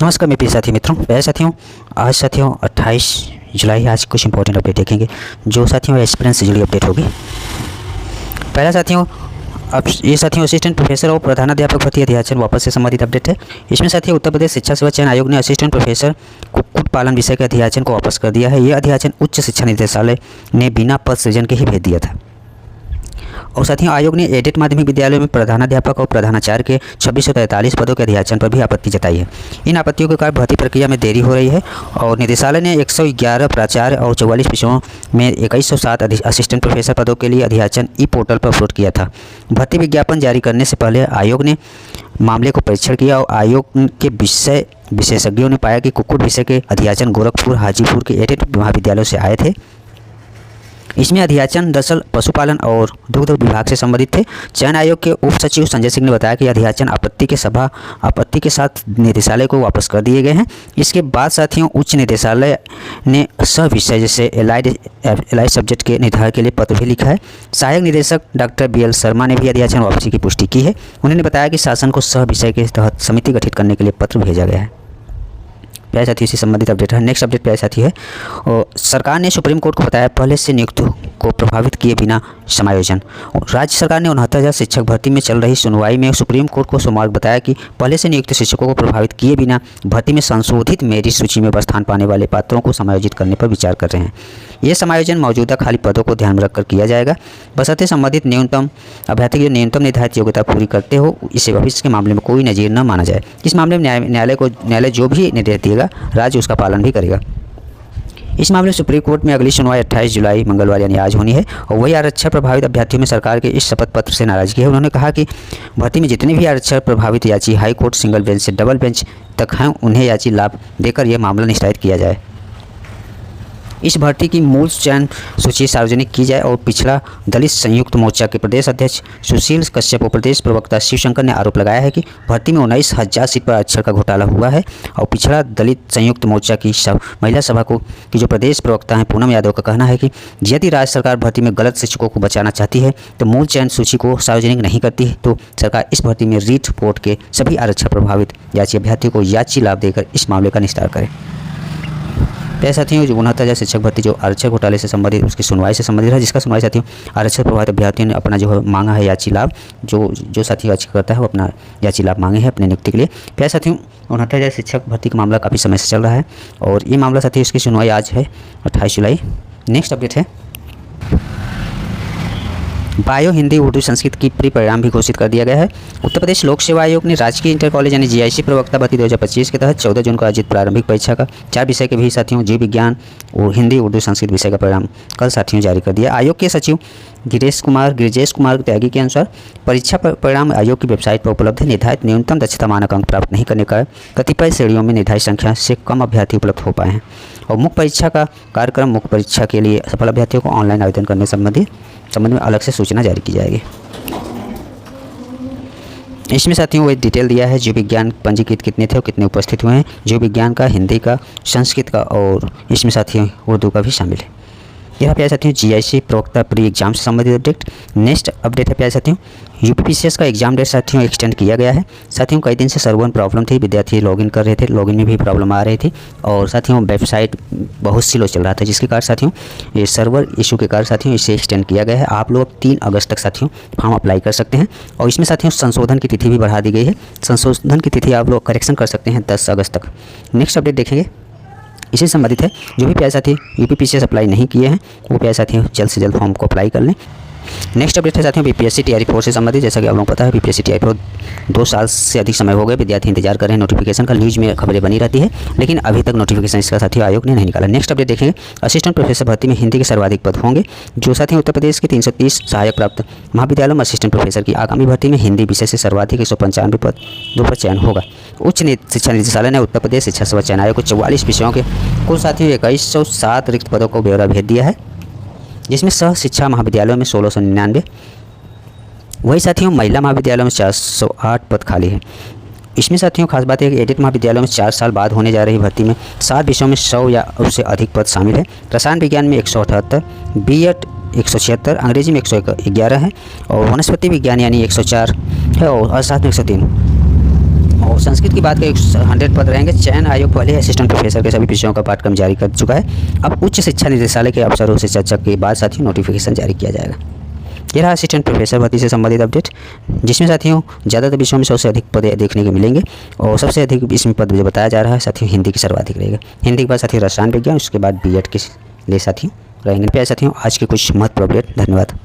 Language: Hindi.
नमस्कार मेरे प्रिय साथी मित्रों, प्यारे साथियों। आज साथियों 28 जुलाई आज कुछ इंपॉर्टेंट अपडेट देखेंगे जो साथियों एक्सपीरियंस से जुड़ी अपडेट होगी। पहला साथियों, अब ये साथियों असिस्टेंट प्रोफेसर और प्रधानाध्यापक भर्ती अध्याचन वापस से संबंधित अपडेट है। इसमें साथियों उत्तर प्रदेश शिक्षा सेवा चयन आयोग ने असिस्टेंट प्रोफेसर कुक्कुट पालन विषय के अध्याचन को वापस कर दिया है। यह अध्याचन उच्च शिक्षा निदेशालय ने बिना पद सृजन के ही भेज दिया था। और साथियों आयोग ने एडेड माध्यमिक विद्यालयों में प्रधानाध्यापक और प्रधानाचार्य के 2643 पदों के अध्याचन पर भी आपत्ति जताई है। इन आपत्तियों के कारण भर्ती प्रक्रिया में देरी हो रही है और निदेशालय ने 111 प्राचार्य और 44 विषयों में 2107 असिस्टेंट प्रोफेसर पदों के लिए अध्याचन ई पोर्टल पर अपलोड किया था। भर्ती विज्ञापन जारी करने से पहले आयोग ने मामले को परीक्षण किया और आयोग के विशेषज्ञों ने पाया कि कुक्कुट विषय के अध्याचन गोरखपुर हाजीपुर के एडेड महाविद्यालयों से आए थे। इसमें अध्याचन दरअसल पशुपालन और दुग्ध विभाग से संबंधित थे। चयन आयोग के उप सचिव संजय सिंह ने बताया कि अध्याचन आपत्ति के साथ निदेशालय को वापस कर दिए गए हैं। इसके बाद साथियों उच्च निदेशालय ने सह विषय जैसे एलाइड सब्जेक्ट के निर्धारण के लिए पत्र भी लिखा है। सहायक निदेशक डॉक्टर BL शर्मा ने भी अध्याचन वापसी की पुष्टि की है। उन्होंने बताया कि शासन को सह विषय के तहत समिति गठित करने के लिए पत्र भेजा गया है। प्यारे साथी से संबंधित अपडेट है। नेक्स्ट अपडेट प्यारे साथी है, और सरकार ने सुप्रीम कोर्ट को बताया पहले से नियुक्त को प्रभावित किए बिना समायोजन। राज्य सरकार ने 69,000 शिक्षक भर्ती में चल रही सुनवाई में सुप्रीम कोर्ट को सोमवार बताया कि पहले से नियुक्त शिक्षकों को प्रभावित किए बिना भर्ती में संशोधित मेरिट सूची में स्थान पाने वाले पात्रों को समायोजित करने पर विचार कर रहे हैं। यह समायोजन मौजूदा खाली पदों को ध्यान में रखकर किया जाएगा, बशर्ते संबंधित न्यूनतम अभ्यर्थी की न्यूनतम निर्धारित योग्यता पूरी करते हो। इसे भविष्य के मामले में कोई नजीर न माना जाए। इस मामले में न्यायालय जो भी निर्देश देगा राज्य उसका पालन भी करेगा। इस मामले में सुप्रीम कोर्ट में अगली सुनवाई 28 जुलाई मंगलवार यानी आज होनी है। और वही आरक्षण प्रभावित अभ्यर्थियों में सरकार के इस शपथ पत्र से नाराजगी है। उन्होंने कहा कि भर्ती में जितने भी आरक्षण प्रभावित याची हाई कोर्ट सिंगल बेंच से डबल बेंच तक हैं, उन्हें याची लाभ देकर यह मामला निस्तारित किया जाए। इस भर्ती की मूल चयन सूची सार्वजनिक की जाए। और पिछड़ा दलित संयुक्त मोर्चा के प्रदेश अध्यक्ष सुशील कश्यप और प्रदेश प्रवक्ता शिवशंकर ने आरोप लगाया है कि भर्ती में 19,000 सीट पर आरक्षण का घोटाला हुआ है। और पिछड़ा दलित संयुक्त मोर्चा की महिला सभा की जो प्रदेश प्रवक्ता हैं पूनम यादव का कहना है कि यदि राज्य सरकार भर्ती में गलत शिक्षकों को बचाना चाहती है तो मूल चयन सूची को सार्वजनिक नहीं करती है, तो सरकार इस भर्ती में रीट पोर्ट के सभी आरक्षण प्रभावित याची अभ्यर्थियों को याची लाभ देकर इस मामले का निस्तार करे। प्यारे साथियों, जो 69,000 शिक्षक भर्ती जो आरक्षण घोटाले से संबंधित उसकी सुनवाई से संबंधित है, जिसका सुनवाई साथियों आरक्षण प्रभावित अभ्यर्थियों ने अपना जो मांगा है याची लाभ, जो साथी याचिका करता है वो अपना याची लाभ मांगे हैं अपने नियुक्ति के लिए। प्यारे साथियों 69,000 शिक्षक भर्ती का मामला काफ़ी समय से चल रहा है और ये मामला साथियों इसकी सुनवाई आज है 28 जुलाई। नेक्स्ट अपडेट है, बायो हिंदी उर्दू संस्कृत की प्री परिणाम भी घोषित कर दिया गया है। उत्तर प्रदेश लोक सेवा आयोग ने राजकीय इंटर कॉलेज यानी GIC प्रवक्ता भर्ती 2025 के तहत 14 जून को आयोजित प्रारंभिक परीक्षा का 4 विषय के भी साथियों जीव विज्ञान और हिंदी उर्दू संस्कृत विषय का परिणाम कल साथियों जारी कर दिया। आयोग के सचिव गिरीजेश कुमार त्यागी के अनुसार परीक्षा परिणाम आयोग की वेबसाइट पर उपलब्ध है। निर्धारित न्यूनतम दक्षता मानक अंक प्राप्त नहीं करने का कतिपय श्रेणियों में निर्धारित संख्या से कम अभ्यर्थी उपलब्ध हो पाए हैं। और मुख्य परीक्षा का कार्यक्रम मुख्य परीक्षा के लिए सफल अभ्यर्थियों को ऑनलाइन आवेदन करने संबंध में अलग से सूचना जारी की जाएगी। इसमें साथियों वो डिटेल दिया है जीव विज्ञान पंजीकृत कितने थे और कितने उपस्थित हुए हैं, जीव विज्ञान का, हिंदी का, संस्कृत का और इसमें साथियों उर्दू का भी शामिल है। यह प्यारे साथियों GIC प्रवक्ता प्री एग्जाम से संबंधित अपडेट। नेक्स्ट अपडेट है प्यारे साथियों, UPPCS का एग्जाम डेट साथियों एक्सटेंड किया गया है। साथियों कई दिन से सर्वर में प्रॉब्लम थी, विद्यार्थी लॉगिन कर रहे थे, लॉगिन में भी प्रॉब्लम आ रही थी और साथियों वेबसाइट बहुत स्लो चल रहा था, जिसके कारण साथियों ये सर्वर इशू के कारण साथियों इसे एक्सटेंड किया गया है। आप लोग 3 अगस्त तक साथियों फॉर्म अप्लाई कर सकते हैं और इसमें साथियों संशोधन की तिथि भी बढ़ा दी गई है। संशोधन की तिथि आप लोग करेक्शन कर सकते हैं 10 अगस्त तक। नेक्स्ट अपडेट देखेंगे, इसी संबंधित है। जो भी प्यारे साथी UPPCS अप्लाई नहीं किए हैं वो प्यारे साथी जल्द से जल्द फॉर्म को अप्लाई कर लें। नेक्स्ट अपडेट है साथियों BPSC TRE 4 से संबंधित। जैसा कि आप लोगों को पता है BPSC TRE 4 2 साल से अधिक समय हो गए विद्यार्थी इंतजार कर रहे हैं नोटिफिकेशन का। न्यूज़ में खबरें बनी रहती है लेकिन अभी तक नोटिफिकेशन इसका साथियों आयोग ने नहीं निकाला। नेक्स्ट अपडेट देखेंगे, असिस्टेंट प्रोफेसर भर्ती में हिंदी के सर्वाधिक पद होंगे। जो साथियों उत्तर प्रदेश के 330 सहायक प्राप्त महाविद्यालयों में असिस्टेंट प्रोफेसर की आगामी भर्ती में हिंदी विषय से सर्वाधिक 195 पदों पर चयन होगा। उच्च शिक्षा निदेशालय ने उत्तर प्रदेश शिक्षा सेवा चयन आयोग को 44 विषयों के कुल साथियों 2107 रिक्त पदों को ब्यौरा भेज दिया है, जिसमें सह शिक्षा महाविद्यालयों में 1699, वही साथियों महिला महाविद्यालयों में 408 पद खाली है। इसमें साथियों खास बात है कि एडेड महाविद्यालयों में 4 साल बाद होने जा रही भर्ती में 7 विषयों में 100 या उससे अधिक पद शामिल है। रसायन विज्ञान में 178, B.Ed 176, अंग्रेजी में 111 है और वनस्पति विज्ञान यानी 104 है और अर्थशास्त्र में 103। और संस्कृत की बात करें 100 पद रहेंगे। चयन आयोग पहले असिस्टेंट प्रोफेसर के सभी विषयों का पाठ्यक्रम जारी कर चुका है। अब उच्च शिक्षा निदेशालय के अफसरों से चर्चा के बाद साथियों नोटिफिकेशन जारी किया जाएगा। ये रहा असिस्टेंट प्रोफेसर भर्ती से संबंधित अपडेट, जिसमें साथियों ज़्यादातर विषयों में सबसे अधिक पद देखने को मिलेंगे और सबसे अधिक इसमें पद जो बताया जा रहा है साथियों हिंदी की सर्वाधिक रहेगा। हिंदी के बाद साथियों रसायन विज्ञान, उसके बाद बीएड के लिए साथियों रहेंगे। प्यारे साथियों आज के कुछ महत्वपूर्ण अपडेट। धन्यवाद।